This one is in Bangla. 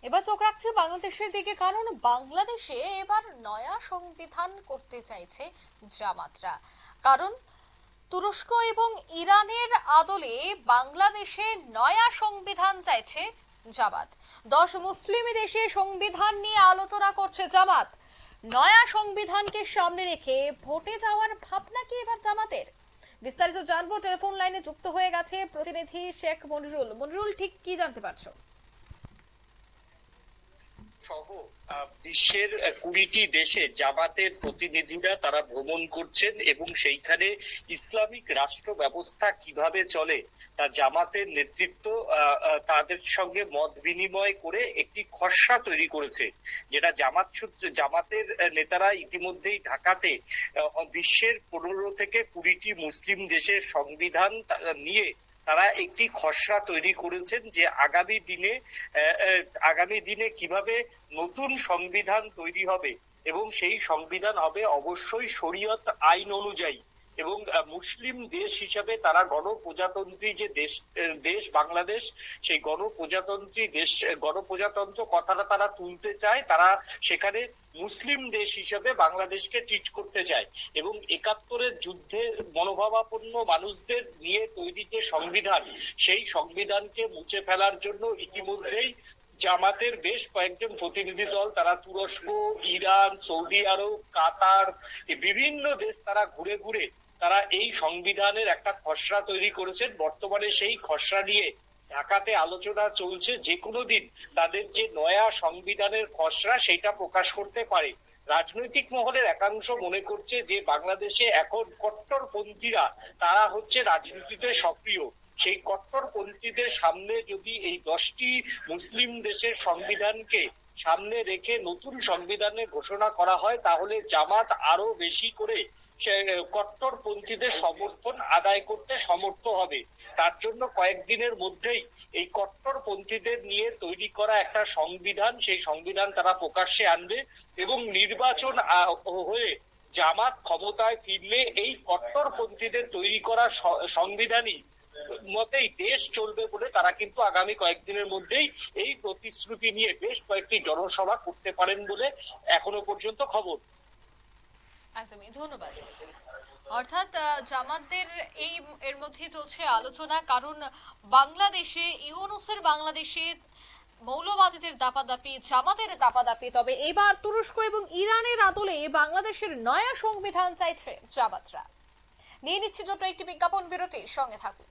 এবার চোখ রাখছে বাংলাদেশের দিকে, কারণ বাংলাদেশে এবার নয়া সংবিধান করতে চাইছে জামাতরা। কারণ তুরস্ক এবং ইরানের আদলে বাংলাদেশে নয়া সংবিধান চাইছে জামাত। 10 মুসলিম দেশে সংবিধান নিয়ে আলোচনা করছে জামাত। নয়া সংবিধানকে সামনে রেখে ভোটে যাওয়ার ভাবনা কি এবার জামাতের? বিস্তারিত জানবো। টেলিফোন লাইনে যুক্ত হয়ে গেছে প্রতিনিধি শেখ মনিরুল। মনিরুল, ঠিক কি জানতে পারছো? সহ বিশ্বের 20টি দেশে জামাতের প্রতিনিধিরা তারা ভ্রমণ করছেন এবং সেইখানে ইসলামিক রাষ্ট্র ব্যবস্থা কিভাবে চলে তা জামাতের নেতৃত্ব তাদের সঙ্গে মত বিনিময় করে একটি খসড়া তৈরি করেছে, যেটা জামাতের নেতারা ইতিমধ্যেই ঢাকাতে বিশ্বের 15 থেকে 20টি মুসলিম দেশের সংবিধান নিয়ে তারা একটি খসড়া তৈরি করেছেন যে আগামী দিনে কিভাবে নতুন সংবিধান তৈরি হবে এবং সেই সংবিধান হবে অবশ্যই শরীয়ত আইন অনুযায়ী। এবং মুসলিম দেশ হিসাবে তারা গণপ্রজাতন্ত্রী যে দেশ বাংলাদেশ, সেই গণপ্রজাতন্ত্র কথাটা তারা তুলতে চায়। তারা সেখানে মুসলিম দেশ হিসাবে বাংলাদেশকে ট্রিট করতে চায় এবং 71-এর যুদ্ধে মনোভাবাপন্ন মানুষদের নিয়ে তৈরি যে সংবিধান, সেই সংবিধানকে মুছে ফেলার জন্য ইতিমধ্যেই জামাতের বেশ কয়েকজন প্রতিনিধি দল তারা তুরস্ক, ইরান, সৌদি আরব, কাতার, বিভিন্ন দেশ তারা ঘুরে ঘুরে তারা এই সংবিধানের একটা খসড়া তৈরি করেছেন। বর্তমানে সেই খসড়া নিয়ে ঢাকাতে আলোচনা চলছে। যে কোনো দিন তাদের যে নয়া সংবিধানের খসড়া সেটা প্রকাশ করতে পারে। রাজনৈতিক মহলের একাংশ মনে করছে যে বাংলাদেশে এখন কট্টরপন্থীরা তারা হচ্ছে রাজনীতিতে সক্রিয়। সেই কট্টরপন্থীদের সামনে যদি এই 10টি মুসলিম দেশের সংবিধানকে সামনে রেখে নতুন সংবিধানে ঘোষণা করা হয়, তাহলে জামাত আরো বেশি করে কট্টরপন্থীদের সমর্থন আদায় করতে সমর্থ হবে। তার জন্য কয়েকদিনের মধ্যেই এই কট্টরপন্থীদের নিয়ে তৈরি করা একটা সংবিধান, সেই সংবিধান তারা প্রকাশ্যে আনবে এবং নির্বাচন হয়ে জামাত ক্ষমতায় ফিরলে এই কট্টরপন্থীদের তৈরি করা সংবিধানই মতেই দেশ চলবে বলে তারা কিন্তু আগামী কয়েকদিনের মধ্যেই এই প্রতিশ্রুতি নিয়ে বেশ কয়েকটি জনসভা করতে পারেন বলে এখনো পর্যন্ত খবর। একদমই, ধন্যবাদ। অর্থাৎ জামাতদের এর মধ্যে চলছে আলোচনা, কারণ বাংলাদেশে ইউনূসের বাংলাদেশে মৌলবাদীদের দাপাদাপি, জামাতের দাপাদাপি। তবে এবার তুরস্ক এবং ইরানের আদলে বাংলাদেশের নয়া সংবিধান চাইছে জামাতরা। নিয়ে নিচ্ছে ছোট্ট একটি বিজ্ঞাপন বিরতি, সঙ্গে থাকুন।